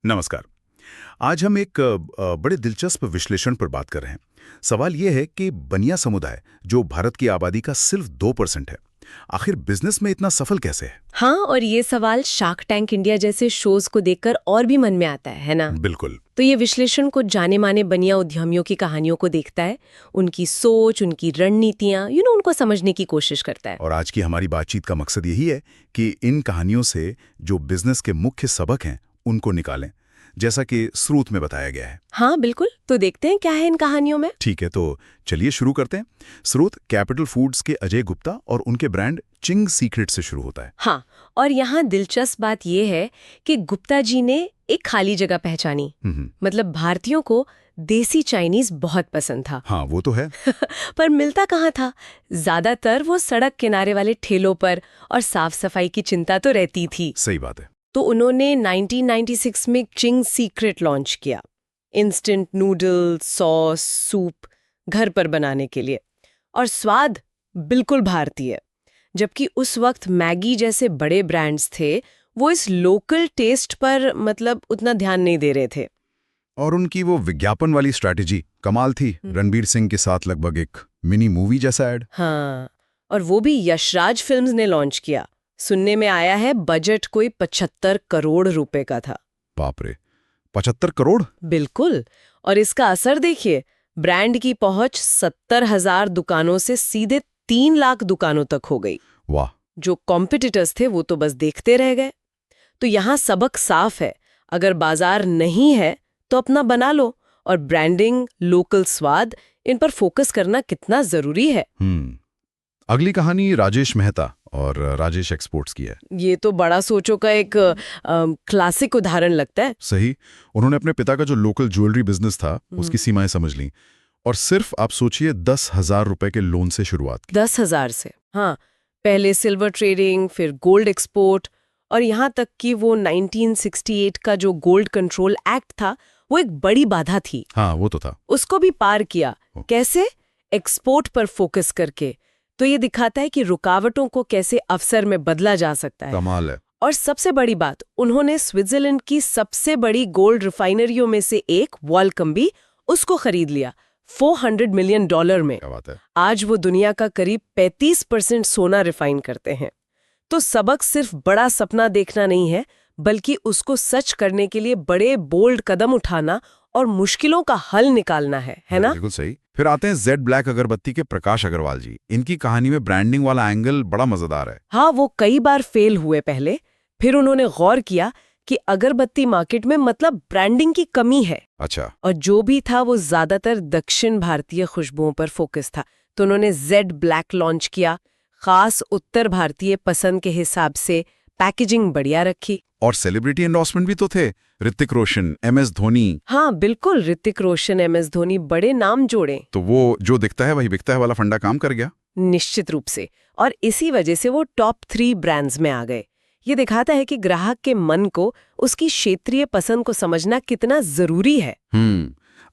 नमस्कार। आज हम एक बड़े दिलचस्प विश्लेषण पर बात कर रहे हैं। सवाल ये है कि बनिया समुदाय, जो भारत की आबादी का सिर्फ 2% है, आखिर बिजनेस में इतना सफल कैसे है? हाँ, और ये सवाल शार्क टैंक इंडिया जैसे शोज को देखकर और भी मन में आता है ना? बिल्कुल। तो ये विश्लेषण कुछ जाने माने बनिया उद्यमियों की कहानियों को देखता है, उनकी सोच, उनकी रणनीतियां, उनको समझने की कोशिश करता है। और आज की हमारी बातचीत का मकसद यही है कि इन कहानियों से जो बिजनेस के मुख्य सबक हैं, उनको निकालें, जैसा कि स्रोत में बताया गया है। हाँ बिल्कुल, तो देखते हैं क्या है इन कहानियों में। ठीक है, तो चलिए शुरू करते हैं। स्रोत कैपिटल फूड्स के अजय गुप्ता और उनके ब्रांड चिंग सीक्रेट से शुरू होता है। हाँ, और यहाँ दिलचस्प बात ये है कि गुप्ता जी ने एक खाली जगह पहचानी। मतलब भारतीयों को देसी चाइनीज बहुत पसंद था। हाँ, वो तो है। पर मिलता कहाँ था? ज्यादातर वो सड़क किनारे वाले ठेलों पर, और साफ सफाई की चिंता तो रहती थी। सही बात है। तो उन्होंने 1996 में चिंग सीक्रेट लॉन्च किया, इंस्टेंट नूडल्स, सॉस, सूप घर पर बनाने के लिए, और स्वाद बिल्कुल भारतीय। जबकि उस वक्त मैगी जैसे बड़े ब्रांड्स थे, वो इस लोकल टेस्ट पर मतलब उतना ध्यान नहीं दे रहे थे। और उनकी वो विज्ञापन वाली स्ट्रैटेजी कमाल थी। रणबीर सिंह के साथ लगभग एक मिनी मूवी जैसा ऐड। हाँ, और वो भी यशराज फिल्म्स ने लॉन्च किया। सुनने में आया है बजट कोई 75 करोड़ रुपए का था। बाप रे, 75 करोड़? बिल्कुल। और इसका असर देखिए, ब्रांड की पहुंच 70,000 दुकानों से सीधे 3 लाख दुकानों तक हो गई। वाह। जो कॉम्पिटिटर्स थे वो तो बस देखते रह गए। तो यहाँ सबक साफ है, अगर बाजार नहीं है तो अपना बना लो, और ब्रांडिंग, लोकल स्वाद, इन पर फोकस करना कितना जरूरी है। अगली कहानी राजेश मेहता और राजेश एक्सपोर्ट्स की है। ये तो बड़ा सोचो का एक क्लासिक उदाहरण लगता है। सही। उन्होंने अपने पिता का जो लोकल ज्वेलरी बिजनेस था, उसकी सीमाएं समझ ली, और सिर्फ आप सोचिए 10,000 रुपए के लोन से शुरुआत की। 10,000 से? हाँ, पहले सिल्वर ट्रेडिंग, फिर गोल्ड एक्सपोर्ट, और यहाँ तक कि वो 1968 का जो गोल्ड कंट्रोल एक्ट था, वो एक बड़ी बाधा थी। हाँ, वो तो था। उसको भी पार किया। कैसे? एक्सपोर्ट पर फोकस करके। तो ये दिखाता है कि रुकावटों को कैसे अवसर में बदला जा सकता है। कमाल है। और सबसे बड़ी बात, उन्होंने स्विट्जरलैंड की सबसे बड़ी गोल्ड रिफाइनरियों में से एक वॉलकम्बी, उसको खरीद लिया $400 मिलियन में। क्या बात है। आज वो दुनिया का करीब 35% सोना रिफाइन करते हैं। तो सबक सिर्फ बड़ा सपना देखना नहीं है, बल्कि उसको सच करने के लिए बड़े बोल्ड कदम उठाना और मुश्किलों का हल निकालना है ना? बिल्कुल सही। फिर आते हैं जेड ब्लैक अगरबत्ती के प्रकाश अग्रवाल जी। इनकी कहानी में ब्रांडिंग वाला एंगल बड़ा मजेदार है। हाँ, वो कई बार फेल हुए पहले, फिर उन्होंने गौर किया कि अगरबत्ती मार्केट में मतलब ब्रांडिंग की कमी है। अच्छा। और जो भी था वो ज्यादातर दक्षिण भारतीय खुशबुओं पर फोकस था। तो उन्होंने जेड ब्लैक लॉन्च किया, खास उत्तर भारतीय पसंद के हिसाब से पैकेजिंग बढ़िया रखी। और सेलिब्रिटी एंडोर्समेंट भी तो थे, ऋतिक रोशन, MS धोनी। हाँ बिल्कुल, ऋतिक रोशन, MS धोनी, बड़े नाम जोड़े। तो वो जो दिखता है वही बिकता है वाला फंडा काम कर गया। निश्चित रूप से। और इसी वजह से वो टॉप 3 ब्रांड्स में आ गए। ये दिखाता है कि ग्राहक के मन को, उसकी क्षेत्रीय पसंद को समझना कितना जरूरी है।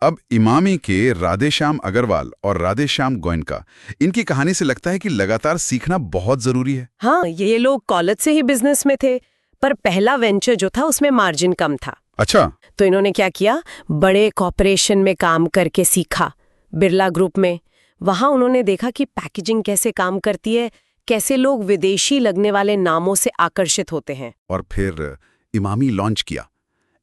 अब इमामी के राधेश्याम अग्रवाल और राधेश्याम गोयनका, इनकी कहानी से लगता है कि लगातार सीखना बहुत जरूरी है। हाँ, ये लोग कॉलेज से ही बिजनेस में थे, पर पहला वेंचर जो था उसमें मार्जिन कम था। अच्छा। तो इन्होंने क्या किया, बड़े कॉर्पोरेशन में काम करके सीखा, बिरला ग्रुप में। वहां उन्होंने देखा कि पैकेजिंग कैसे काम करती है, कैसे लोग विदेशी लगने वाले नामों से आकर्षित होते हैं। और फिर इमामी लॉन्च किया,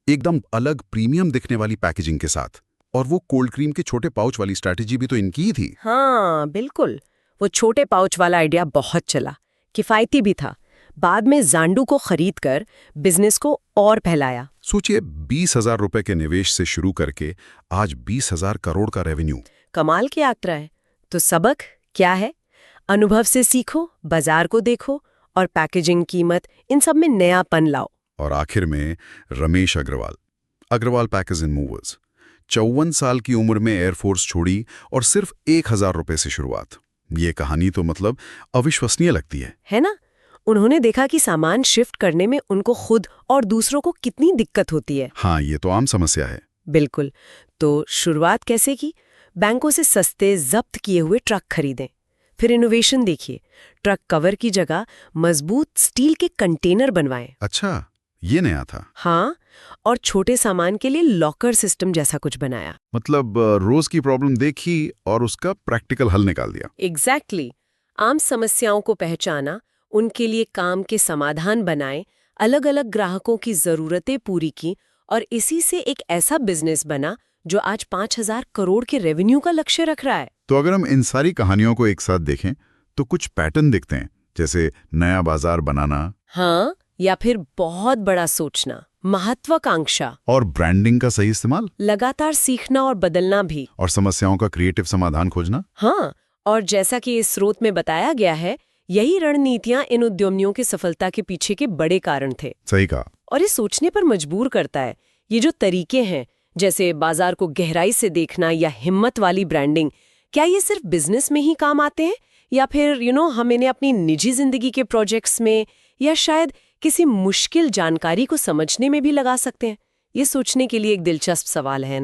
एकदम अलग प्रीमियम दिखने वाली पैकेजिंग के साथ। और वो कोल्ड क्रीम के छोटे पाउच वाली स्ट्रैटेजी भी तो इनकी ही थी। हाँ बिल्कुल, वो छोटे पाउच वाला आइडिया बहुत चला, किफायती भी था। बाद में जांडू को खरीदकर बिजनेस को और फैलाया। सोचिए, 20,000 रुपए के निवेश से शुरू करके आज 20,000 करोड़ का रेवेन्यू। कमाल की यात्रा है। तो सबक क्या है? अनुभव से सीखो, बाजार को देखो, और पैकेजिंग, कीमत, इन सब में नयापन लाओ। और आखिर में Ramesh Agarwal, Agarwal package and movers, 54 साल की उम्र में एयरफोर्स छोड़ी और सिर्फ 1,000 रुपए से शुरुआत। ये कहानी तो मतलब अविश्वसनीय लगती है ना? उन्होंने देखा कि सामान शिफ्ट करने में उनको खुद और दूसरों को कितनी दिक्कत होती है। हाँ, ये तो आम समस्या है। बिल्कुल। तो शुरुआत कैसे की? बैंकों से सस्ते जब्त किए हुए ट्रक खरीदें। फिर इनोवेशन देखिए, ट्रक कवर की जगह मजबूत स्टील के कंटेनर बनवाएं। अच्छा, ये नया था। हाँ, और छोटे सामान के लिए लॉकर सिस्टम जैसा कुछ बनाया। मतलब रोज की प्रॉब्लम देखी और उसका प्रैक्टिकल हल निकाल दिया। एग्जैक्टली आम समस्याओं को पहचाना, उनके लिए काम के समाधान बनाए, अलग अलग ग्राहकों की जरूरतें पूरी की और इसी से एक ऐसा बिजनेस बना जो आज 5,000 करोड़ के रेवेन्यू का लक्ष्य रख रहा है। तो अगर हम इन सारी कहानियों को एक साथ देखें तो कुछ पैटर्न दिखते हैं, जैसे नया बाजार बनाना, हाँ, या फिर बहुत बड़ा सोचना, महत्वाकांक्षा, और ब्रांडिंग का सही इस्तेमाल, लगातार सीखना और बदलना भी, और समस्याओं का क्रिएटिव समाधान खोजना। हाँ, और जैसा कि इस स्रोत में बताया गया है, यही रणनीतियां इन उद्यमियों की सफलता के पीछे के बड़े कारण थे। सही कहा। और ये सोचने पर मजबूर करता है, ये जो तरीके हैं, जैसे बाजार को गहराई से देखना या हिम्मत वाली ब्रांडिंग, क्या ये सिर्फ बिजनेस में ही काम आते हैं या फिर हम इन्हें अपनी निजी जिंदगी के प्रोजेक्ट्स में या शायद किसी मुश्किल जानकारी को समझने में भी लगा सकते हैं? ये सोचने के लिए एक दिलचस्प सवाल है।